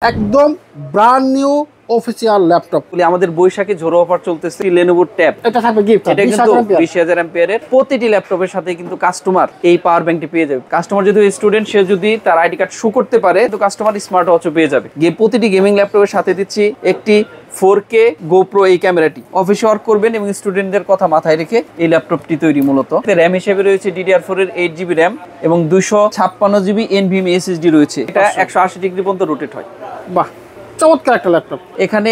একদম brand new official laptop আমাদের বৈশাখী ঝোড়ো অফার চলতেছে Lenovo Tab। এটা থাকবে গিফট, এটা কিন্তু 20000 অ্যাম্পিয়ারের প্রতিটি ল্যাপটপের সাথে কিন্তু কাস্টমার এই পাওয়ার ব্যাংকটি পেয়ে যাবে। কাস্টমার যদি স্টুডেন্ট, সে যদি তার আইডি কার্ড শো করতে পারে তো কাস্টমার স্মার্ট ওয়াচও পেয়ে যাবে। প্রতিটি গেমিং ল্যাপটপের সাথে দিচ্ছি একটি 4K GoPro এই ক্যামেরাটি। অফিসে ওয়ার্ক করবেন এবং স্টুডেন্টদের কথা মাথায় রেখে এই ল্যাপটপটি তৈরি। মূলত র্যাম হিসেবে রয়েছে DDR4 এর 8GB র্যাম এবং 256GB NVMe SSD রয়েছে। এটা 180 ডিগ্রি পর্যন্ত রোটেট হয়। বাহ, চমৎকার একটা ল্যাপটপ। এখানে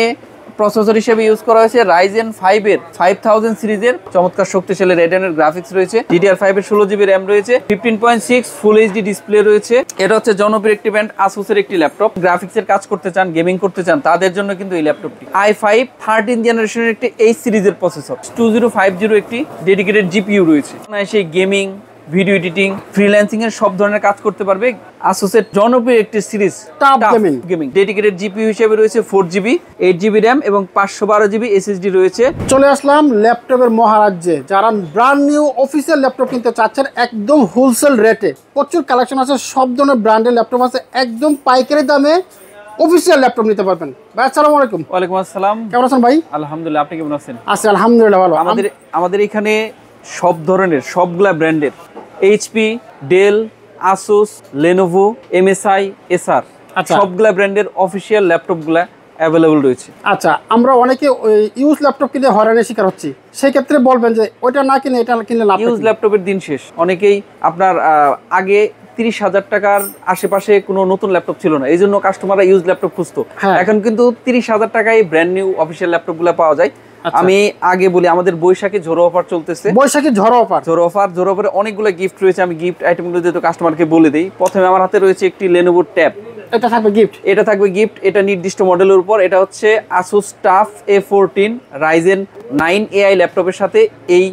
প্রসেসর হিসেবে ইউজ করা হয়েছে Ryzen 5 এর 5000 সিরিজের চমৎকার শক্তিশালী রেডিয়নের গ্রাফিক্স রয়েছে। DDR5 এর 16GB র্যাম রয়েছে, 15.6 ফুল এইচডি ডিসপ্লে রয়েছে। এটা হচ্ছে জনপ্রিয় একটি ব্র্যান্ড Asus এর একটি ল্যাপটপ। গ্রাফিক্সের কাজ করতে চান, গেমিং করতে চান, তাদের জন্য কিন্তু এই ল্যাপটপটি। i5 13 জেনারেশনের একটি H সিরিজের প্রসেসর, 2050 একটি ডেডিকেটেড GPU রয়েছে। সেই গেমিং, ভিডিও এডিটিং, ফ্রিল্যান্সিং এর সব ধরনের কাজ করতে পারবে। Asus এর জনপ্রিয় একটি series tough gaming dedicated GPU হিসেবে রয়েছে 4GB 8GB র্যাম এবং 512GB SSD রয়েছে। চলে আসলাম ল্যাপটপের মহারাজ্যে। যারা ব্র্যান্ড নিউ অফিসিয়াল ল্যাপটপ কিনতে চাচ্ছেন একদম হোলসেল রেটে, প্রচুর কালেকশন আছে, সব ধরনের ব্র্যান্ডের ল্যাপটপ আছে, একদম পাইকারি দামে অফিসিয়াল ল্যাপটপ নিতে পারবেন। ভাই আসসালামু আলাইকুম। ওয়ালাইকুম আসসালাম। কেমন আছেন ভাই? আলহামদুলিল্লাহ, আপনি কেমন আছেন? আছি আলহামদুলিল্লাহ ভালো। আমাদের এখানে সব ধরনের সবগুলা ব্র্যান্ডের HP, Dell, Asus, Lenovo, MSI, Acer সবগুলা ব্র্যান্ডের অফিসিয়াল ল্যাপটপগুলা অ্যাভেলেবল রয়েছে। আচ্ছা, আমরা অনেকে ইউজ ল্যাপটপ কিনে হয়রানির শিকার হচ্ছি, সেই ক্ষেত্রে বলবেন যে ওইটা না কিনে এটা কিনলে লাভ? ইউজ ল্যাপটপের দিন শেষ। অনেকেই আপনার আগে 30,000 টাকার আশেপাশে কোনো নতুন ল্যাপটপ ছিল না, এই জন্য কাস্টমাররা ইউজ ল্যাপটপ খুঁজতো। এখন কিন্তু 30,000 টাকায় ব্র্যান্ড নিউ অফিসিয়াল ল্যাপটপগুলো পাওয়া যায়। আমি আগে বলি, আমাদের বৈশাখী ঝোড়ো অফার চলতেছে। বৈশাখী ঝোড়ো অফারে অনেকগুলো গিফট রয়েছে। আমি গিফট আইটেমগুলো যেহেতু কাস্টমারকে বলে দিই, প্রথমে আমার হাতে রয়েছে একটি Lenovo Tab। এটা থাকবে গিফট। এটা নির্দিষ্ট মডেলের উপর। এটা হচ্ছে Asus TUF A14 Ryzen 9 AI ল্যাপটপের সাথে এই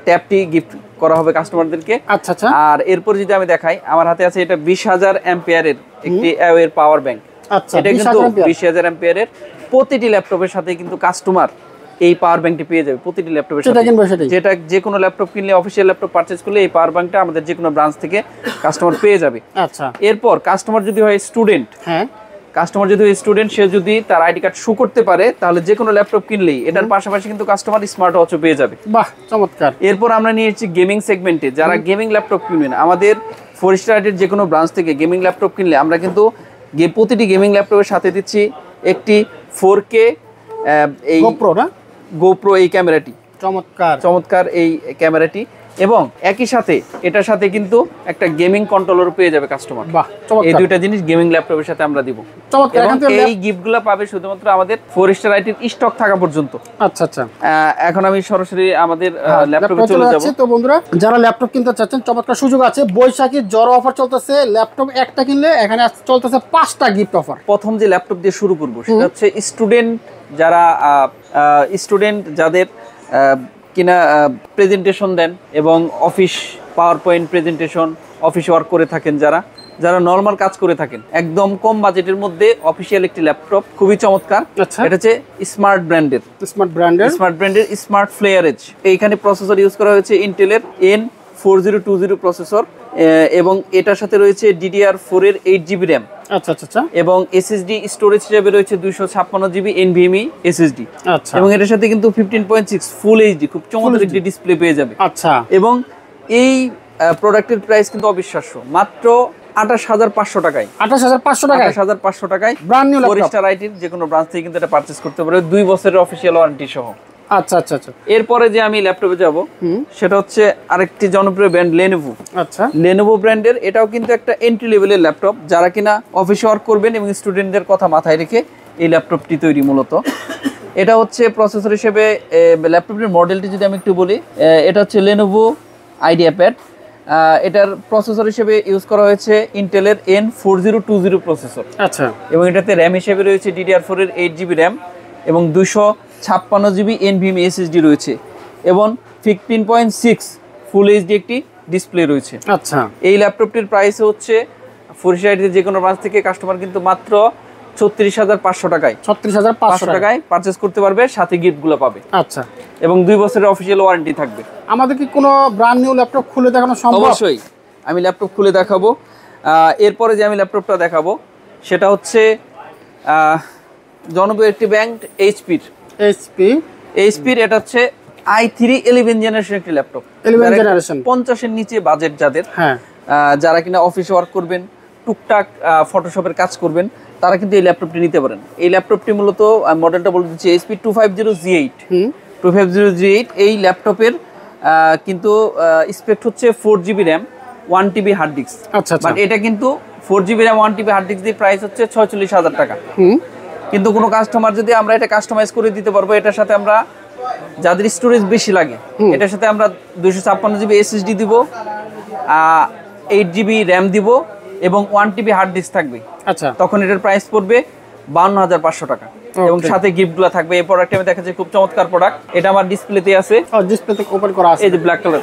ট্যাবটি গিফট করা হবে কাস্টমারদেরকে। আচ্ছা আচ্ছা। আর এরপর যদি আমি দেখাই, আমার হাতে আছে এটা 20,000 অ্যাম্পিয়ারের একটি অ্যাওয়ের পাওয়ার ব্যাংক। আচ্ছা, এটা কিন্তু 20,000 অ্যাম্পিয়ারের প্রতিটি ল্যাপটপের সাথে কিন্তু কাস্টমার এই পাওয়ার ব্যাংকটি পেয়ে যাবে। প্রতিটি ল্যাপটপের সাথে, যেটা যে কোনো ল্যাপটপ কিনলে, অফিসিয়াল ল্যাপটপ পারচেজ করলে এই পাওয়ার ব্যাংকটা আমাদের যে কোনো ব্রাঞ্চ থেকে কাস্টমার পেয়ে যাবে। আচ্ছা, এরপর কাস্টমার যদি হয় স্টুডেন্ট, সে যদি তার আইডি কার্ড শো করতে পারে তাহলে যে কোনো ল্যাপটপ কিনলেই এটার পাশাপাশি কিন্তু কাস্টমার স্মার্ট ওয়াচও পেয়ে যাবে। বাহ, চমৎকার। এরপর আমরা নিয়েছি গেমিং সেগমেন্টে। যারা গেমিং ল্যাপটপ কিনবেন, আমাদের 4 স্টারের যে কোনো ব্রাঞ্চ থেকে গেমিং ল্যাপটপ কিনলে আমরা কিন্তু প্রতিটি গেমিং ল্যাপটপের সাথে দিচ্ছি একটি 4K এই GoPro এই ক্যামেরাটি। চমৎকার এই ক্যামেরাটি, এবং একই সাথে এটার সাথে কিন্তু একটা গেমিং কন্ট্রোলার পেয়ে যাবে কাস্টমার। এই দুইটা জিনিস গেমিং ল্যাপটপের সাথে আমরা দিব। এই গিফটগুলো পাবে শুধুমাত্র আমাদের 4 স্টার আইটির স্টক থাকা পর্যন্ত। আচ্ছা আচ্ছা। এখন আমি সরাসরি আমাদের ল্যাপটপে চলে যাব। তো বন্ধুরা, যারা ল্যাপটপ কিনতে চাচ্ছেন, চমৎকার সুযোগ আছে। বৈশাখী ঝড়ো অফার চলতেছে। ল্যাপটপ একটা কিনলে এখানে চলতেছে 5টা গিফট অফার। প্রথম যে ল্যাপটপ দিয়ে শুরু করব সেটা হচ্ছে স্টুডেন্ট যাদের কিনা প্রেজেন্টেশন দেন এবং office power point presentation, office work করে থাকেন, যারা নর্মাল কাজ করে থাকেন, একদম কম বাজেটের মধ্যে অফিসিয়াল একটি ল্যাপটপ, খুবই চমৎকার। এটা হচ্ছে স্মার্ট ব্র্যান্ডের স্মার্ট ফ্লেয়ার এজ। এইখানে প্রসেসর ইউজ করা হয়েছে ইন্টেলের N4020 প্রসেসর, এবং এটার সাথে রয়েছে DDR4 এর 8GB র্যাম। আচ্ছা আচ্ছা। এবং SSD স্টোরেজ হিসেবে রয়েছে 256GB NVMe SSD। আচ্ছা। এবং এটার সাথে কিন্তু 15.6 ফুল এইচডি খুব চমৎকার একটি ডিসপ্লে পেয়ে যাবে। আচ্ছা। এবং এই প্রোডাক্টের প্রাইস কিন্তু অবিশ্বাস্য, মাত্র 28,500 টাকায়। 28,500 টাকায় ব্র্যান্ড নিউ ল্যাপটপ। 4 স্টার আইটির যে কোনো ব্রাঞ্চ থেকে কিন্তু এটা পারচেজ করতে পারবে 2 বছরের অফিসিয়াল ওয়ারেন্টি সহ। আচ্ছা আচ্ছা আচ্ছা। এরপরে যে আমি ল্যাপটপে যাব সেটা হচ্ছে আরেকটি জনপ্রিয় ব্র্যান্ড Lenovo। আচ্ছা। Lenovo ব্র্যান্ডের এটাও কিন্তু একটা এন্ট্রি লেভেলের ল্যাপটপ। যারা কিনা অফিসে ওয়ার্ক করবেন এবং স্টুডেন্টদের কথা মাথায় রেখে এই ল্যাপটপটি তৈরি। মূলত এটা হচ্ছে প্রসেসর হিসেবে ল্যাপটপটির মডেলটি যদি আমি একটু বলি, এটা হচ্ছে Lenovo IdeaPad। এটার প্রসেসর হিসেবে ইউজ করা হয়েছে ইন্টেলের N4020 প্রসেসর। আচ্ছা। এবং এটাতে র্যাম হিসেবে রয়েছে DDR4 এর 8GB র্যাম এবং 256GB NVMe SSD রয়েছে, এবং 15.6 ফুল এইচডি একটি ডিসপ্লে রয়েছে। আচ্ছা। এই ল্যাপটপটির প্রাইস হচ্ছে 4 স্টার যে কোনো ব্রাঞ্চ থেকে কাস্টমার কিন্তু মাত্র 36,500 টাকায় 36,500 টাকায় পারচেজ করতে পারবে, সাথে গিফটগুলো পাবে। আচ্ছা। এবং 2 বছরের অফিসিয়াল ওয়ারেন্টি থাকবে। আমাদের কি কোনো ব্র্যান্ড নিউ ল্যাপটপ খুলে দেখানো সম্ভব? অবশ্যই, আমি ল্যাপটপ খুলে দেখাবো। এরপরে যে আমি ল্যাপটপটা দেখাবো সেটা হচ্ছে জনপ্রিয় একটি ব্র্যান্ড এইচপির এটা হচ্ছে i3 11 জেনারেশন একটি ল্যাপটপ। 11 জেনারেশন 50 এর নিচে বাজেট যাদের, হ্যাঁ, যারা কিনা অফিসে ওয়ার্ক করবেন, টুকটাক ফটোশপের কাজ করবেন, তারা কিন্তু এই ল্যাপটপটি নিতে পারেন। এই ল্যাপটপটি মূলত মডেলটা বলে দিচ্ছি HP 250G8। 250G8 এই ল্যাপটপের কিন্তু স্পেক্ট হচ্ছে 4GB RAM 1TB hard disk. আচ্ছা, বাট এটা কিন্তু 4GB RAM 1TB hard disk দিয়ে প্রাইস হচ্ছে 46,000 টাকা। কিন্তু কোনো কাস্টমার যদি আমরা এটা কাস্টমাইজ করে দিতে পারবো, এটার সাথে আমরা যাদের স্টোরেজ বেশি লাগে এটার সাথে আমরা 256GB SSD দিব, 8GB র্যাম দিব এবং 1TB হার্ড ডিস্ক থাকবে। আচ্ছা, তখন এটার প্রাইস পড়বে 52,500 টাকা এবং সাথে গিফটগুলো থাকবে। এই প্রোডাক্টটি আমি দেখাচ্ছি, খুব চমৎকার প্রোডাক্ট। এটা আমার ডিসপ্লেতে আছে, ডিসপ্লেতে ওপেন করা আছে, এই যে ব্ল্যাক কালার।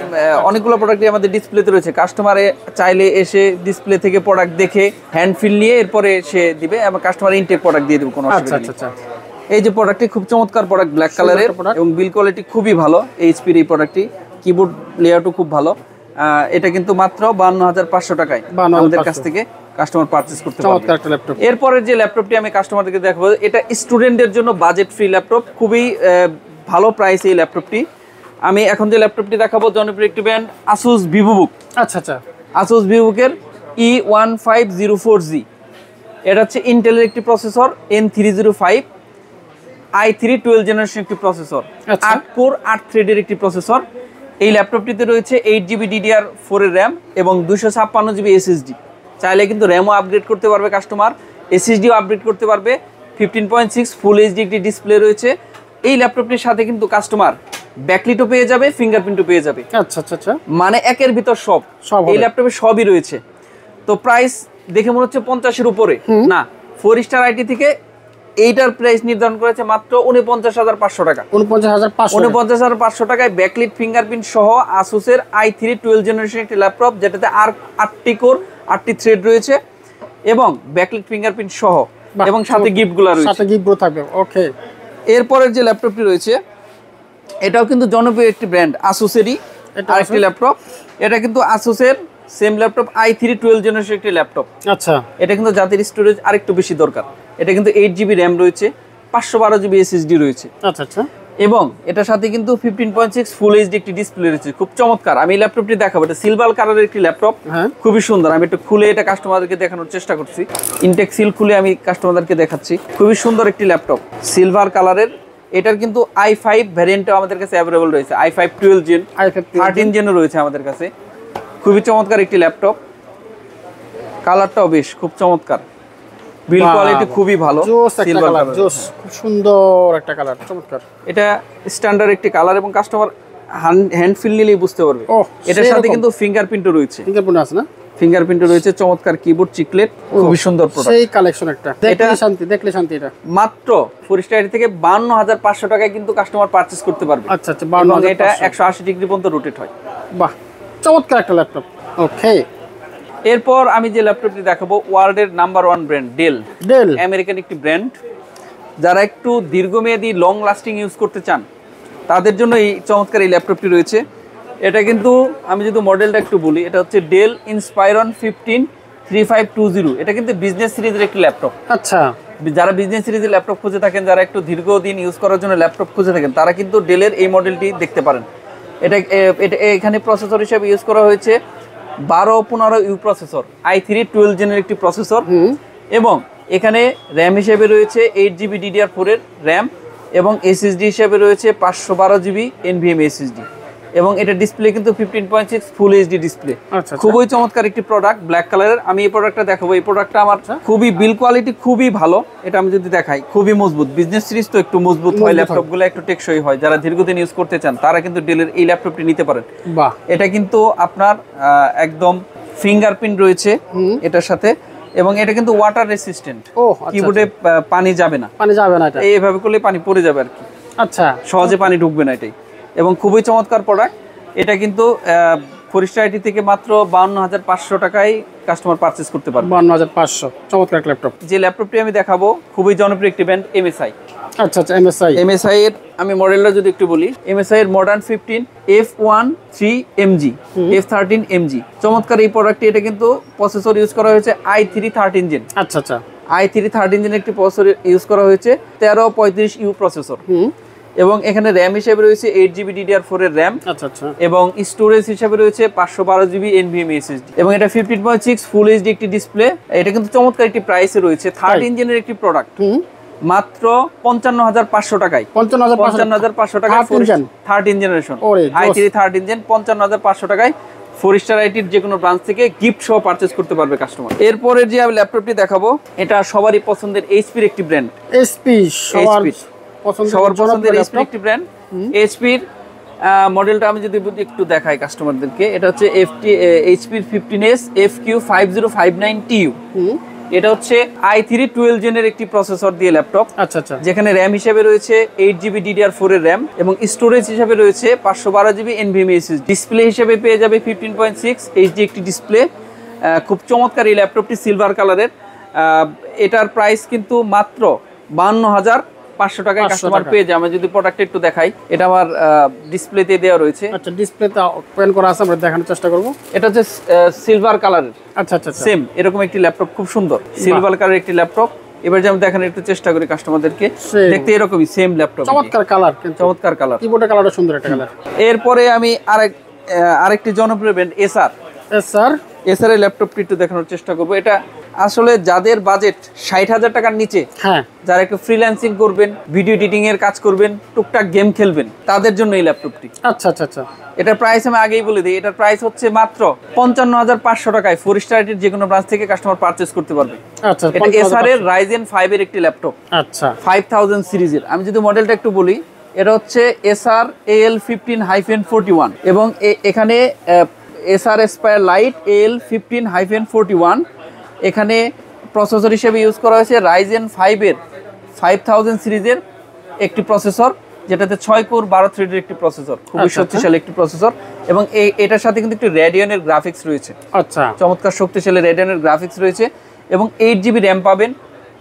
অনেকগুলো প্রোডাক্টই আমাদের ডিসপ্লেতে রয়েছে। কাস্টমারে চাইলে এসে ডিসপ্লে থেকে প্রোডাক্ট দেখে হ্যান্ড ফিল নিয়ে এরপরে সে দিবে, এবং কাস্টমার ইনটেক প্রোডাক্ট দিয়ে দেবে, কোনো অসুবিধা নেই। আচ্ছা, এই যে প্রোডাক্টটি খুব চমৎকার প্রোডাক্ট, ব্ল্যাক কালারের এবং বিল কোয়ালিটি খুবই ভালো। এইচপির এই প্রোডাক্টটি, কিবোর্ড লেআউটও খুব ভালো। এটা কিন্তু মাত্র 52,500 টাকায় আমাদের কাছ থেকে কাস্টমার পারচেজ করতে পারবে। এরপরের যে ল্যাপটপটি আমি কাস্টমারদেরকে দেখাবো, এটা স্টুডেন্টদের জন্য বাজেট ফ্রি ল্যাপটপ, খুবই ভালো প্রাইস এই ল্যাপটপটি। আমি এখন যে ল্যাপটপটি দেখাবো জনপ্রিয় একটি ব্র্যান্ড আসুস ভিভোবুক। আচ্ছা, আসুস ভিভোবুকের E1504G। এটা হচ্ছে ইন্টেলের একটি প্রসেসর, N305 i3 12 জেনারেশন একটি প্রসেসর, 8 কোর 8 থ্রেডের একটি প্রসেসর। এই ল্যাপটপটিতে রয়েছে 8GB DDR4 এর র্যাম এবং 256GB SSD। চাইলে কিন্তু র্যামও আপগ্রেড করতে পারবে কাস্টমার, SSDও আপগ্রেড করতে পারবে। 15.6 ফুল HD একটি ডিসপ্লে রয়েছে। এই ল্যাপটপটির সাথে কিন্তু কাস্টমার ব্যাকলিটও পেয়ে যাবে, ফিঙ্গারপ্রিন্টও পেয়ে যাবে। আচ্ছা, মানে একের ভিতর সব এই ল্যাপটপে সবই রয়েছে। তো প্রাইস দেখে মনে হচ্ছে 50-এর উপরে না, 4 স্টার আইটি থেকে এইটার প্রাইস নির্ধারণ করেছে মাত্র 49,500 টাকা। 49,500 টাকায় ব্যাকলিট ফিঙ্গারপ্রিন্ট সহ আসুসের i3 12 জেনারেশন একটি ল্যাপটপ, যেটাতে আর 8টি কোর 8টি থ্রেড রয়েছে এবং ব্যাকলিট ফিঙ্গারপ্রিন্ট সহ, এবং সাথে গিফটগুলো রয়েছে, সাথে গিফটও থাকবে। ওকে, এরপরের যে ল্যাপটপটি রয়েছে এটাও কিন্তু জনপ্রিয় একটি ব্র্যান্ড, আসুসেরই আরেকটি ল্যাপটপ। এটা কিন্তু আসুসের সেম ল্যাপটপ, i3 12 জেনারেশন একটি ল্যাপটপ। আচ্ছা, এটা কিন্তু যাদের স্টোরেজ আরেকটু বেশি দরকার, এটা কিন্তু 8GB র্যাম রয়েছে, 512GB SSD রয়েছে। আচ্ছা, এবং এটার সাথে কিন্তু 15.6 ফুল HD একটি ডিসপ্লে রয়েছে, খুব চমৎকার। আমি ল্যাপটপটি দেখাবো, এটা সিলভার কালারের একটি ল্যাপটপ, খুবই সুন্দর। আমি একটু খুলে এটা কাস্টমারদেরকে দেখানোর চেষ্টা করছি, ইনটেক সিল খুলে আমি কাস্টমারদেরকে দেখাচ্ছি। খুবই সুন্দর একটি ল্যাপটপ, সিলভার কালারের। এটার কিন্তু i5 ভ্যারিয়েন্টও আমাদের কাছে অ্যাভেলেবল রয়েছে, i5 12 জেন, 13 জেনও রয়েছে আমাদের কাছে। খুবই চমৎকার একটি ল্যাপটপ, কালারটাও বেশ খুব চমৎকার, বিল কোয়ালিটি খুবই ভালো, সিলভার কালার, খুব সুন্দর একটা কালার, চমৎকার। এটা স্ট্যান্ডার্ড একটি কালার এবং কাস্টমার হ্যান্ড ফিল নিলেই বুঝতে পারবে। এটার সাথে কিন্তু ফিঙ্গারপ্রিন্টও রয়েছে, ফিঙ্গারপ্রিন্ট আছে না? ফিঙ্গারপ্রিন্টও রয়েছে, চমৎকার কিবোর্ড, চিকলেট, খুবই সুন্দর প্রোডাক্ট। সেই কালেকশন একটা, দেখলে শান্তি, দেখলে শান্তি। এটা মাত্র 4 স্টার থেকে 52,500 টাকায় কিন্তু কাস্টমার পারচেজ করতে পারবে। আচ্ছা, 52,000। এটা 180 ডিগ্রি পর্যন্ত রোটেট হয়। বাহ, চমৎকার একটা ল্যাপটপ। ওকে, এরপর আমি যে ল্যাপটপটি দেখাবো ওয়ার্ল্ডের নাম্বার 1 ব্র্যান্ড ডেল, আমেরিকান একটি ব্র্যান্ড। যারা একটু দীর্ঘমেয়াদী লং লাস্টিং ইউজ করতে চান তাদের জন্য এই চমৎকার এই ল্যাপটপটি রয়েছে। এটা কিন্তু আমি যদি মডেলটা একটু বলি, এটা হচ্ছে ডেল ইন্সপায়রন 153520। এটা কিন্তু বিজনেস সিরিজের একটি ল্যাপটপ। আচ্ছা, যারা বিজনেস সিরিজের ল্যাপটপ খুঁজে থাকেন, যারা একটু দীর্ঘদিন ইউজ করার জন্য ল্যাপটপ খুঁজে থাকেন, তারা কিন্তু ডেলের এই মডেলটি দেখতে পারেন। এটা এখানে প্রসেসর হিসেবে ইউজ করা হয়েছে 1215U প্রসেসর, i3 12 জেনের একটি প্রসেসর, এবং এখানে র্যাম হিসেবে রয়েছে 8GB DDR4 এর র্যাম এবং SSD হিসেবে রয়েছে 512GB NVMe SSD, এবং এটা ডিসপ্লে কিন্তু 15.6 ফুল HD ডিসপ্লে। খুবই চমৎকার একটি প্রোডাক্ট, ব্ল্যাক কালারের। আমি এই প্রোডাক্টটা দেখাবো। এই প্রোডাক্টটা আমার খুবই বিল কোয়ালিটি খুবই ভালো। এটা আমি যদি দেখাই, খুবই মজবুত। বিজনেস সিরিজ তো একটু মজবুত হয়, ল্যাপটপগুলো একটু টেকসই হয়। যারা দীর্ঘদিন ইউজ করতে চান তারা কিন্তু ডেলের এই ল্যাপটপটি নিতে পারেন। এটা কিন্তু আপনার একদম ফিঙ্গারপ্রিন্ট রয়েছে এটার সাথে, এবং এটা কিন্তু ওয়াটার রেসিস্ট্যান্ট। কিবোর্ডে পানি যাবে না, এইভাবে করলে পানি পড়ে যাবে আর কি। আচ্ছা, সহজে পানি ঢুকবে না এটাই, এবং খুবই চমৎকার প্রোডাক্ট। এটা কিন্তু 4 স্টার আইটি থেকে মাত্র 52,500 টাকায় কাস্টমার পারচেজ করতে পারবে। 52,500, চমৎকার ল্যাপটপ। যে ল্যাপটপটি আমি দেখাবো খুবই জনপ্রিয় একটি ব্র্যান্ড, MSI। আচ্ছা, MSI এর আমি মডেলটা যদি একটু বলি, MSI এর মডার্ন 15 F13MG, F13MG। চমৎকার এই প্রোডাক্টটি। এটা কিন্তু প্রসেসর ইউজ করা হয়েছে i3 13 জেন। আচ্ছা, i3 থার্ড ইঞ্জিনের একটি প্রসেসর ইউজ করা হয়েছে, 1335U প্রসেসর। এবং এখানে র্যাম হিসেবে রয়েছে 8GB DDR4 এর র্যাম। আচ্ছা আচ্ছা। এবং স্টোরেজ হিসেবে রয়েছে 512GB NVMe SSD। এবং এটা 15.6 ফুল এইচডি একটি ডিসপ্লে। এটা কিন্তু চমৎকার একটি প্রাইসে রয়েছে, থার্ড ইঞ্জিনের একটি প্রোডাক্ট, মাত্র 55,500 টাকায়। 55,500 টাকায় third generation i3 third engine 55,500 টাকায় 4 স্টার আইটির যে কোনো ব্রাঞ্চ থেকে গিফট সহ পারচেজ করতে পারবে কাস্টমার। এরপরে যে আমি ল্যাপটপটি দেখাবো, এটা সবারই পছন্দের এইচপির একটি ব্র্যান্ড। সবার পছন্দের এইচপির একটি ব্র্যান্ড। এইচপির মডেলটা আমি যদি একটু দেখাই কাস্টমারদেরকে, এটা হচ্ছে এইচপির 15S FQ5059TU। এটা হচ্ছে i3 12 জেনের একটি প্রসেসর দিয়ে ল্যাপটপ। আচ্ছা আচ্ছা। যেখানে র্যাম হিসেবে রয়েছে 8GB DDR4 এর র্যাম এবং স্টোরেজ হিসেবে রয়েছে 512GB NVMe SSD। ডিসপ্লে হিসেবে পেয়ে যাবে 15.6 HD একটি ডিসপ্লে। খুব চমৎকার এই ল্যাপটপটি সিলভার কালারের। এটার প্রাইস কিন্তু মাত্র 52,500 টাকায় কাস্টমার পেয়ে যায়। আমি যদি প্রোডাক্টটা একটু দেখাই, এটা আমার ডিসপ্লেতে দেওয়া রয়েছে। আচ্ছা, ডিসপ্লেতে ওপেন করা আছে, আমরা দেখানোর চেষ্টা করব। এটা হচ্ছে সিলভার কালারের। আচ্ছা আচ্ছা। সেম এরকম একটি ল্যাপটপ, খুব সুন্দর সিলভার কালারের একটি ল্যাপটপ। এবার যে আমি দেখানোর একটু চেষ্টা করি কাস্টমারদেরকে, দেখতে এরকমই সেম ল্যাপটপ, চমৎকার কালার, কিন্তু চমৎকার কালার, কিবোর্ডের কালারটা সুন্দর একটা কালার। এরপরে আমি আরেকটি জনপ্রিয় ব্র্যান্ড এসার এর ল্যাপটপটি একটু দেখানোর চেষ্টা করব। এটা আসলে যাদের বাজেট 60,000 টাকার নিচে, হ্যাঁ, যারা একটু ফ্রিল্যান্সিং করবেন, ভিডিও এডিটিং এর কাজ করবেন, টুকটাক গেম খেলবেন, তাদের জন্য এই ল্যাপটপটি। আচ্ছা আচ্ছা আচ্ছা। এটার প্রাইস আমি আগেই বলে দিই, এটার প্রাইস হচ্ছে মাত্র 55,500 টাকায় 4 স্টার আইটির যে কোনো ব্রাঞ্চ থেকে কাস্টমার পারচেজ করতে পারবে। আচ্ছা, এটা এসার এর Ryzen 5 এর একটি ল্যাপটপ। আচ্ছা, 5000 সিরিজের। আমি যদি মডেলটা একটু বলি, এটা হচ্ছে এসার AL15-41 এবং এখানে এসার এসপায়ার লাইট AL15-41। এখানে প্রসেসর হিসেবে ইউজ করা হয়েছে Ryzen 5 এর 5000 সিরিজের একটি প্রসেসর, যেটাতে 6 কোর 12 থ্রেডের একটি প্রসেসর, খুবই শক্তিশালী একটি প্রসেসর। এবং এটার সাথে কিন্তু একটি রেডিয়নের গ্রাফিক্স রয়েছে। আচ্ছা, চমৎকার শক্তিশালী রেডিয়নের গ্রাফিক্স রয়েছে। এবং 8GB র্যাম পাবেন,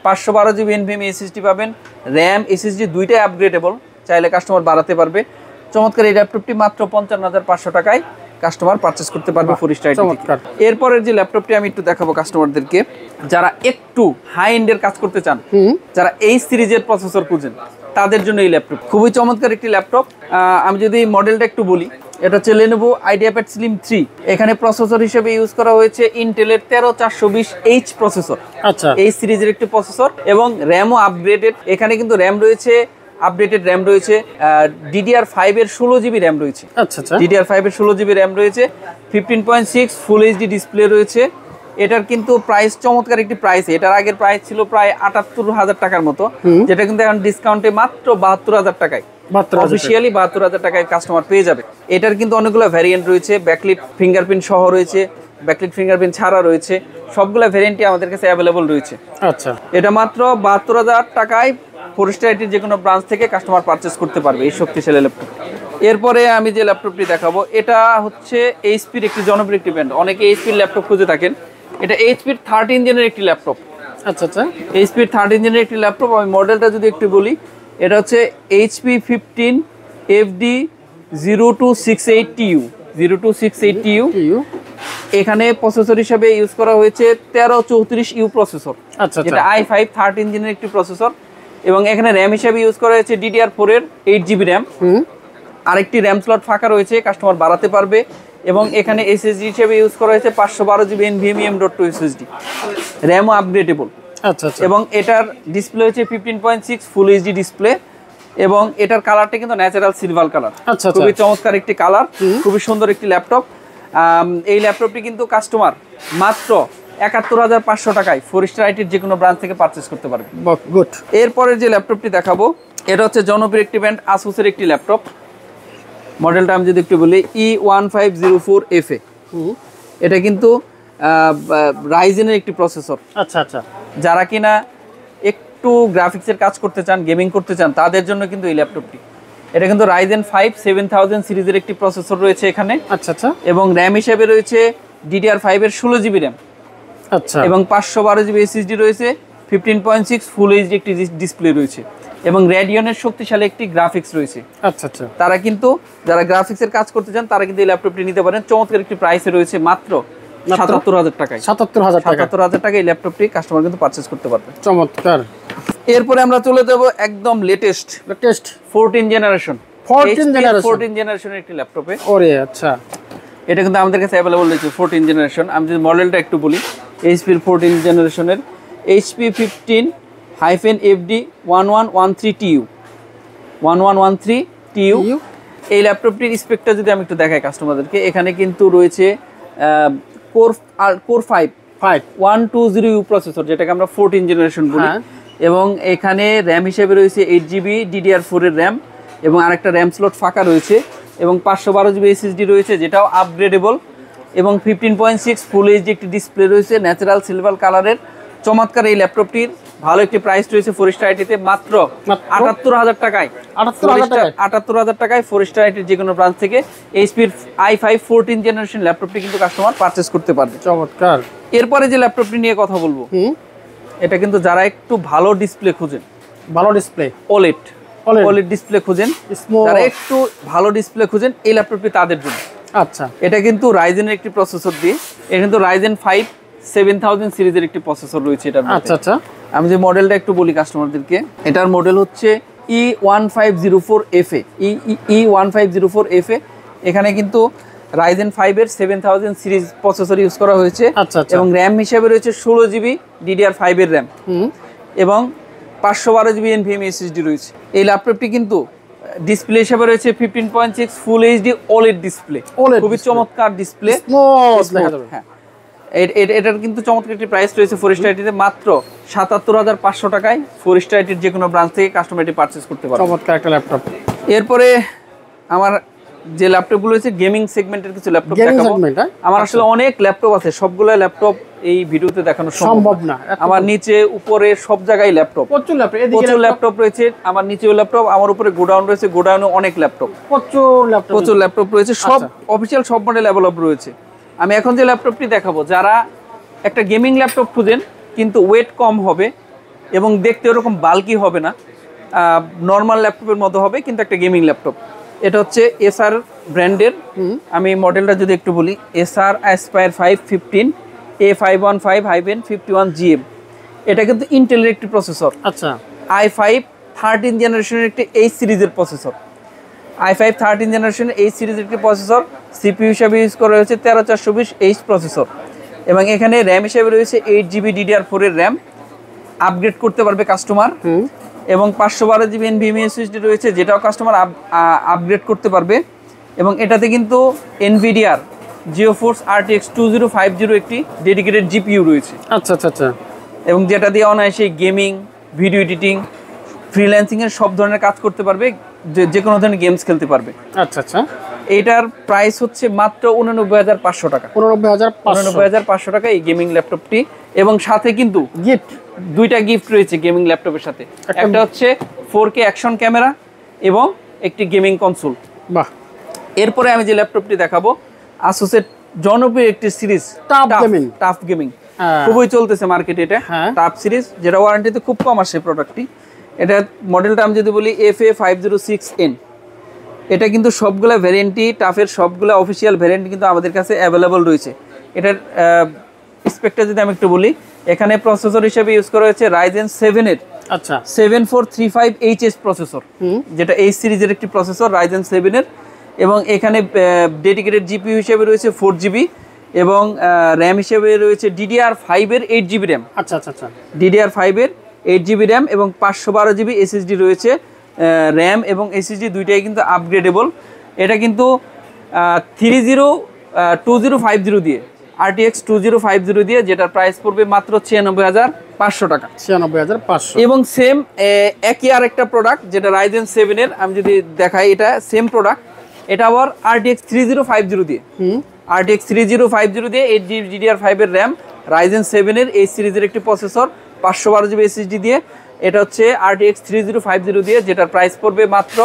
512GB NVMe SSD পাবেন। র্যাম SSD দুইটাই আপগ্রেডেবল, চাইলে কাস্টমার বাড়াতে পারবে। চমৎকার এই ল্যাপটপটি মাত্র 55,500 টাকায় কাস্টমার পারচেজ করতে পারবে 4 স্টার আইটি থেকে। এরপরের যে ল্যাপটপটি আমি একটু দেখাবো কাস্টমারদেরকে, যারা একটু হাই এন্ডের কাজ করতে চান, যারা এই সিরিজের প্রসেসর খুঁজেন, তাদের জন্য এই ল্যাপটপ খুবই চমৎকার একটি ল্যাপটপ। আমি যদি মডেলটা একটু বলি, এটা হচ্ছে Lenovo IdeaPad Slim 3। এখানে প্রসেসর হিসেবে ইউজ করা হয়েছে ইন্টেলের 13420H প্রসেসর। আচ্ছা, এই সিরিজের একটি প্রসেসর এবং র্যামও আপগ্রেডেড। এখানে কিন্তু র্যাম রয়েছে, আপডেটেড র্যাম রয়েছে, DDR5 এর 16GB র্যাম রয়েছে। আচ্ছা আচ্ছা। DDR5 এর 16GB র্যাম রয়েছে, 15.6 ফুল এইচডি ডিসপ্লে রয়েছে। এটার কিন্তু প্রাইস চমৎকার একটি প্রাইস। এটার আগের প্রাইস ছিল প্রায় 78,000 টাকার মতো, যেটা কিন্তু এখন ডিসকাউন্টে মাত্র 72,000 টাকায়, অফিসিয়ালি 72,000 টাকায় কাস্টমার পেয়ে যাবে। এটার কিন্তু অনেকগুলো ভ্যারিয়েন্ট রয়েছে, ব্যাকলিট ফিঙ্গারপ্রিন্ট সহ রয়েছে, ব্যাকলিট ফিঙ্গারপ্রিন্ট ছাড়া রয়েছে, সবগুলো ভ্যারিয়েন্টই আমাদের কাছে অ্যাভেলেবল রয়েছে। আচ্ছা, এটা মাত্র 72,000 টাকায় 4 স্টার আইটির যে কোনো ব্রাঞ্চ থেকে কাস্টমার পারচেজ করতে পারবে এই শক্তিশালী ল্যাপটপ। এরপরে আমি যে ল্যাপটপটি দেখাবো, এটা হচ্ছে এইচপির একটি জনপ্রিয় একটি ব্র্যান্ড। অনেকে এইচপির ল্যাপটপ খুঁজে থাকেন। এটা এইচপির 13 জেনের একটি ল্যাপটপ। আচ্ছা আচ্ছা। এইচপির 13 জেনের একটি ল্যাপটপ। আমি মডেলটা যদি একটু বলি, এটা হচ্ছে HP 15 FD0268TU 0268TU। এখানে প্রসেসর হিসেবে ইউজ করা হয়েছে 1334U প্রসেসর। আচ্ছা, এটা i5 13 জেনের একটি প্রসেসর। এবং এখানে র্যাম হিসেবে ইউজ করা হয়েছে DDR4 এর 8GB র্যাম। আরেকটি র্যাম স্লট ফাঁকা রয়েছে, কাস্টমার বাড়াতে পারবে। এবং এখানে SSD হিসেবে ইউজ করা হয়েছে 512GB NVMe M.2 SSD, র্যামও upgradeable. আচ্ছা আচ্ছা। এবং এটার ডিসপ্লে হচ্ছে 15.6 ফুল এইচডি ডিসপ্লে। এবং এটার কালারটা কিন্তু ন্যাচারাল সিলভার কালার। আচ্ছা, খুবই চমৎকার একটি কালার, খুবই সুন্দর একটি ল্যাপটপ। এই ল্যাপটপটি কিন্তু কাস্টমার মাত্র 71,500 টাকায় 4 স্টার আইটির যে কোনো ব্রাঞ্চ থেকে পারচেজ করতে পারবে। গুড। এরপরের যে ল্যাপটপটি দেখাবো, এটা হচ্ছে জনপ্রিয় একটি ব্র্যান্ড আসুসের একটি ল্যাপটপ। মডেলটা আমি যদি একটু বলি, E1504FA। এটা কিন্তু রাইজেনের একটি প্রসেসর। আচ্ছা আচ্ছা। যারা কিনা একটু গ্রাফিক্সের কাজ করতে চান, গেমিং করতে চান, তাদের জন্য কিন্তু এই ল্যাপটপটি। এটা কিন্তু Ryzen 5 7000 সিরিজের একটি প্রসেসর রয়েছে এখানে। আচ্ছা আচ্ছা। এবং র্যাম হিসেবে রয়েছে DDR5 এর 16GB র্যাম। আচ্ছা। এবং 512GB SSD রয়েছে, 15.6 ফুল এইচডি একটি ডিসপ্লে রয়েছে। এবং রেডিয়নের শক্তিশালী একটি গ্রাফিক্স রয়েছে। আচ্ছা আচ্ছা। তারা কিন্তু যারা গ্রাফিক্সের কাজ করতে চান, তারা কিন্তু এই ল্যাপটপটি নিতে পারেন। চমৎকার একটি প্রাইসে রয়েছে, মাত্র মাত্র 77,000 টাকায়। 77,000 টাকা। 77,000 টাকায় এই ল্যাপটপটি কাস্টমার কিন্তু পারচেজ করতে পারবে। চমৎকার। এরপরে আমরা চলে যাব একদম লেটেস্ট 14 জেনারেশন 14 জেনারেশনের একটি ল্যাপটপে। ওরে আচ্ছা, এটা কিন্তু আমাদের কাছে অ্যাভেলেবল রয়েছে 14 জেনারেশন। আমি যদি মডেলটা একটু বলি, এইচপির 14 জেনারেশনের HP 15-FD 1113TU 1113TU। এই ল্যাপটপটির স্পেকটা যদি আমি একটু দেখাই কাস্টমারদেরকে, এখানে কিন্তু রয়েছে কোর 5 120U প্রসেসর, যেটাকে আমরা 14 জেনারেশন বলি। এবং এখানে র্যাম হিসেবে রয়েছে 8GB DDR4 এর র্যাম, এবং আরেকটা র্যাম স্লট ফাঁকা রয়েছে, এবং 512GB SSD রয়েছে, যেটাও আপগ্রেডেবল, এবং 15.6 ফুল এইচডি একটি ডিসপ্লে রয়েছে ন্যাচারাল সিলভার কালারের। চমৎকার এই ল্যাপটপটির ভালো একটি প্রাইস রয়েছে ফোরস্টার আইটিতে মাত্র 78,000 টাকায়। 78,000 টাকায় ফোরস্টার আইটির যে কোনো ব্রাঞ্চ থেকে এইচপির i5 14 জেনারেশন ল্যাপটপটি কিন্তু কাস্টমার পারচেজ করতে পারবে। চমৎকার। এরপরে যে ল্যাপটপটি নিয়ে কথা বলবো, এটা কিন্তু যারা একটু ভালো ডিসপ্লে খুঁজেন, ভালো ডিসপ্লে OLED ডিসপ্লে খুঁজেন, যারা একটু ভালো ডিসপ্লে খুঁজেন, এই ল্যাপটপটি তাদের জন্য। আচ্ছা, এটা কিন্তু রাইজেনের একটি প্রসেসর দিয়ে, এটা কিন্তু রাইজেন 5 7000 সিরিজের একটি প্রসেসর রয়েছে এটার মধ্যে। আচ্ছা আচ্ছা, আমি যে মডেলটা একটু বলি কাস্টমারদেরকে, এটার মডেল হচ্ছে E1504FA E1504FA। এখানে কিন্তু রাইজেন 5 এর 7000 সিরিজ প্রসেসর ইউজ করা হয়েছে। আচ্ছা আচ্ছা, এবং র্যাম হিসেবে রয়েছে 16GB DDR5 এর র্যাম, এবং 512GB NVMe SSD রয়েছে। এই ল্যাপটপটি কিন্তু ডিসপ্লে হিসেবে রয়েছে 15.6 ফুল এইচডি OLED ডিসপ্লে, খুবই চমৎকার ডিসপ্লে। হ্যাঁ, এটার কিন্তু চমৎকার একটি প্রাইস রয়েছে ফোরস্টার আইটিতে মাত্র 77,500 টাকায়। ফোরস্টার আইটির যে কোনো ব্রাঞ্চ থেকে কাস্টমার এটি পারচেজ করতে পারবে। চমৎকার একটা ল্যাপটপ। এরপরে আমার যে ল্যাপটপগুলো রয়েছে গেমিং সেগমেন্টের কিছু ল্যাপটপ দেখাবো। আমার আসলে অনেক ল্যাপটপ আছে, সবগুলো ল্যাপটপ এই ভিডিওতে দেখানো সম্ভব না। আমার নিচে উপরে সব জায়গায় ল্যাপটপ, প্রচুর ল্যাপটপ রয়েছে। আমার নিচেও ল্যাপটপ, আমার উপরে গোডাউন রয়েছে, গোডাউনে অনেক ল্যাপটপ, প্রচুর ল্যাপটপ রয়েছে। সব অফিসিয়াল সব মডেল অ্যাভেলেবল রয়েছে। আমি এখন যে ল্যাপটপটি দেখাবো, যারা একটা গেমিং ল্যাপটপ খুঁজেন কিন্তু ওয়েট কম হবে এবং দেখতে ওরকম বাল্কি হবে না, নর্মাল ল্যাপটপের মতো হবে কিন্তু একটা গেমিং ল্যাপটপ, এটা হচ্ছে এসআর ব্র্যান্ডের। আমি মডেলটা যদি একটু বলি, এসআর অ্যাসপায়ার 515 A515-51GM। এটা কিন্তু ইন্টেলের একটি প্রসেসর। আচ্ছা, i5 13 জেনারেশনের একটি এইচ সিরিজের প্রসেসর। i5 13 জেনারেশনের এইচ সিরিজের একটি প্রসেসর। সিপিইউ হিসাবে ইউজ করা হয়েছে 13420H প্রসেসর, এবং এখানে র্যাম হিসেবে রয়েছে 8GB DDR4 এর র্যাম, আপগ্রেড করতে পারবে কাস্টমার, এবং 512GB NVMe SSD রয়েছে, যেটাও কাস্টমার আপগ্রেড করতে পারবে। এবং এটাতে কিন্তু NVIDIA GeForce RTX 2050 একটি ডেডিকেটেড জিপিইউ রয়েছে। আচ্ছা আচ্ছা আচ্ছা, এবং যেটা দিয়ে অনায়াসে গেমিং, ভিডিও এডিটিং, ফ্রিল্যান্সিং এর সব ধরনের কাজ করতে পারবে, যে কোনো ধরনের গেমস খেলতে পারবে। আচ্ছা আচ্ছা, এটার প্রাইস হচ্ছে মাত্র 89,500 টাকা। 89,500 টাকা এই গেমিং ল্যাপটপটি। এবং সাথে কিন্তু গিফট, দুইটা গিফট রয়েছে গেমিং ল্যাপটপের সাথে। একটা হচ্ছে 4K অ্যাকশন ক্যামেরা এবং একটি গেমিং কনসোল। বাহ। এরপরে আমি যে ল্যাপটপটি দেখাবো, আসুসের জনপ্রিয় একটি সিরিজ, টাফ গেমিং, খুবই চলতেছে মার্কেটে এটা, টাফ সিরিজ, যেটা ওয়ারেন্টিতে খুব কম আসে প্রোডাক্টটি। এটা মডেলটা আমি যদি বলি FA506N। এটা কিন্তু সবগুলা ভ্যারিয়েন্টই টাফের, সবগুলা অফিসিয়াল ভ্যারিয়েন্ট কিন্তু আমাদের কাছে অ্যাভেলেবল রয়েছে। এটার স্পেকটা যদি আমি একটু বলি, এখানে প্রসেসর হিসেবে ইউজ করা হয়েছে রাইজেন 7 এর 7435HS প্রসেসর, যেটা এই সিরিজের একটি প্রসেসর রাইজেন 7 এর। এবং এখানে ডেডিকেটেড জিপিইউ হিসেবে রয়েছে 4GB, এবং র্যাম হিসেবে রয়েছে DDR5 এর 8GB র্যাম। আচ্ছা আচ্ছা আচ্ছা, DDR5 এর 8GB র্যাম এবং 512GB SSD রয়েছে। র্যাম এবং SSD দুইটাই কিন্তু আপগ্রেডেবল। এটা কিন্তু 2050 দিয়ে, RTX 2050 দিয়ে, যেটার প্রাইস পড়বে মাত্র 96,500 টাকা। 96,500। এবং সেম একই আর একটা প্রোডাক্ট, যেটা রাইজেন 7 এর, আমি যদি দেখাই, এটা সেম প্রোডাক্ট, এটা আবার RTX 3050 দিয়ে, RTX 3050 দিয়ে 8GB DDR5 এর র্যাম, রাইজেন 7 এর এই সিরিজের একটি প্রসেসর, 512GB SSD দিয়ে। এটা হচ্ছে RTX 3050 দিয়ে, যেটার প্রাইস পড়বে মাত্র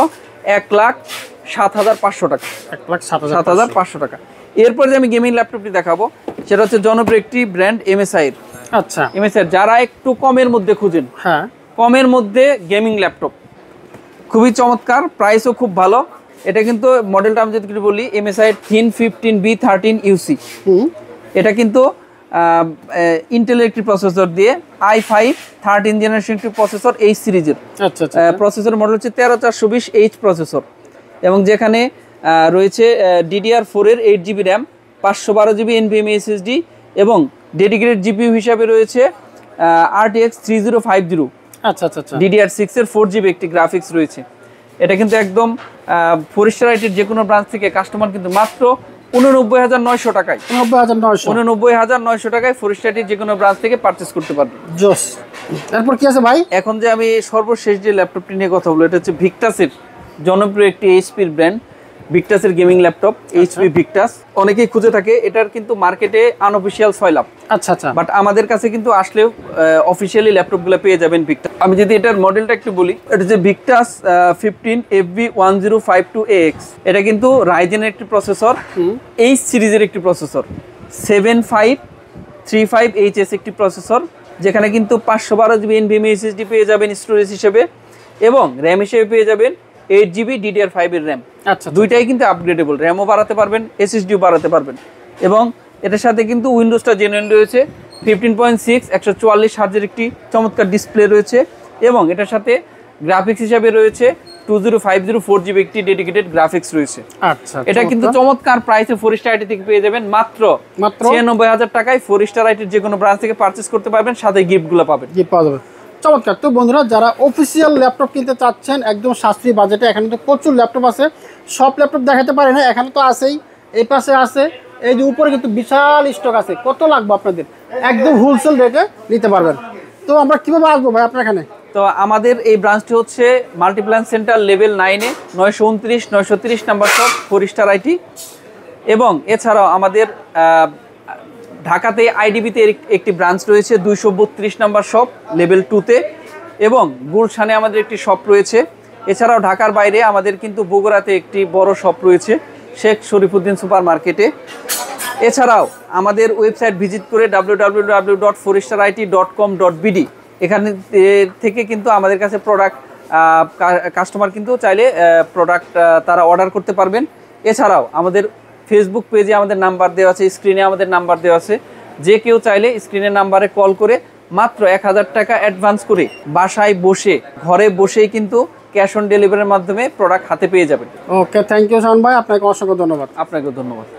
1,07,500 টাকা। 1,07,500 টাকা। এরপরে যে আমি গেমিং ল্যাপটপটি দেখাবো, সেটা হচ্ছে জনপ্রিয় একটি ব্র্যান্ড MSI এর। আচ্ছা, MSI যারা একটু কমের মধ্যে খুঁজেন, হ্যাঁ, কমের মধ্যে গেমিং ল্যাপটপ, খুবই চমৎকার, প্রাইসও খুব ভালো। এটা কিন্তু মডেলটা আমি যদি বলি, MSI Thin 15B13 UC। এটা কিন্তু ইন্টেলের একটি প্রসেসর দিয়ে i5 13 জেনারেশন একটি প্রসেসর এই সিরিজের। আচ্ছা আচ্ছা। প্রসেসর মডেল হচ্ছে 13420H প্রসেসর, এবং যেখানে রয়েছে DDR4 এর 8GB RAM, 512GB NVMe SSD, এবং ডেডিকেটেড জিপিইউ হিসাবে রয়েছে RTX 3050। আচ্ছা আচ্ছা আচ্ছা। DDR6 এর 4GB একটি গ্রাফিক্স রয়েছে। এটা কিন্তু একদম ফোরস্টার আইটির যে কোনো ব্রাঞ্চ থেকে কাস্টমার কিন্তু মাত্র 89,900 টাকায় 89,900 টাকায় ফোরস্টার আইটির যে কোনো ব্রাঞ্চ থেকে পারচেস করতে পারবেন। জোস। তারপর কি আছে ভাই? এখন যে আমি সর্বশেষ যে ল্যাপটপটি নিয়ে কথা বলবো, এটা হচ্ছে ভিক্টাসের জনপ্রিয় একটি এইচপির ব্র্যান্ড, ভিক্টাসের গেমিং ল্যাপটপ এইচপি ভিক্টাস। অনেকেই খুঁজে থাকে, এটার কিন্তু মার্কেটে আনঅফিশিয়াল সয়লাভ। আচ্ছা আচ্ছা। বাট আমাদের কাছে কিন্তু আসলেও অফিশিয়ালি ল্যাপটপগুলো পেয়ে যাবেন ভিক্টাস। আমি যদি এটার মডেলটা একটু বলি, এটা হচ্ছে ভিক্টাস 15FB1052AX। এটা কিন্তু রাইজেনের একটি প্রসেসর, এইচ সিরিজের একটি প্রসেসর, 7535HS একটি প্রসেসর, যেখানে কিন্তু 512GB NVMe SSD পেয়ে যাবেন স্টোরেজ হিসেবে, এবং র্যাম হিসেবে পেয়ে যাবেন 8GB DDR5 এর র্যাম। আচ্ছা, দুইটাই কিন্তু আপগ্রেডেবল, র্যামও বাড়াতে পারবেন, SSDও বাড়াতে পারবেন। এবং এটার সাথে কিন্তু উইন্ডোজটা জেনুইন রয়েছে, 15.6 144 হার্জের একটি চমৎকার ডিসপ্লে রয়েছে, এবং এটার সাথে গ্রাফিক্স হিসাবে রয়েছে 2050 4GB একটি ডেডিকেটেড গ্রাফিক্স রয়েছে। আচ্ছা, এটা কিন্তু চমৎকার প্রাইসে ফোরস্টার আইটি থেকে পেয়ে যাবেন মাত্র 96,000 টাকায়। ফোরস্টার আইটির যে কোনো ব্রাঞ্চ থেকে পারচেস করতে পারবেন, সাথে গিফটগুলো পাবেন। গিফট পাওয়া যাবে। চমৎকার। তো বন্ধুরা, যারা অফিসিয়াল ল্যাপটপ কিনতে চাচ্ছেন একদম সাশ্রয়ী বাজেটে, এখানে তো প্রচুর ল্যাপটপ আছে। সব ল্যাপটপ দেখাতে পারে না, এখানে তো আছেই, এই পাশে আছে, এই যে উপরে কিন্তু বিশাল স্টক আছে। কত লাগবে আপনাদের? একদম হোলসেল রেটে নিতে পারবেন। তো আমরা কিভাবে আসবো ভাই আপনার এখানে? তো আমাদের এই ব্রাঞ্চটি হচ্ছে মাল্টিপ্ল্যান সেন্টার লেভেল 9-এ 929 930 নাম্বার শপ ফোরস্টার আইটি, এবং এছাড়াও আমাদের ঢাকাতে আইডিবিতে একটি ব্রাঞ্চ রয়েছে 232 নাম্বার শপ লেভেল 2-তে, এবং গুলশানে আমাদের একটি শপ রয়েছে। এছাড়াও ঢাকার বাইরে আমাদের কিন্তু বগুড়াতে একটি বড় শপ রয়েছে শেখ শরীফুদ্দিন সুপার মার্কেটে। এছাড়াও আমাদের ওয়েবসাইট ভিজিট করে www.forestarIT.com.bd এখানে থেকে কিন্তু আমাদের কাছে প্রোডাক্ট কাস্টমার কিন্তু চাইলে প্রোডাক্ট তারা অর্ডার করতে পারবেন। এছাড়াও আমাদের ফেসবুক পেজে আমাদের নাম্বার দেওয়া আছে, স্ক্রিনে আমাদের নাম্বার দেওয়া আছে, যে কেউ চাইলে স্ক্রিনের নাম্বারে কল করে মাত্র 1000 টাকা অ্যাডভান্স করে বাসায় বসে ঘরে বসেই কিন্তু ক্যাশ অন ডেলিভারির মাধ্যমে প্রোডাক্ট হাতে পেয়ে যাবেন। ওকে, থ্যাংক ইউ শাওন ভাই, আপনাকে অসংখ্য ধন্যবাদ। আপনাকেও ধন্যবাদ।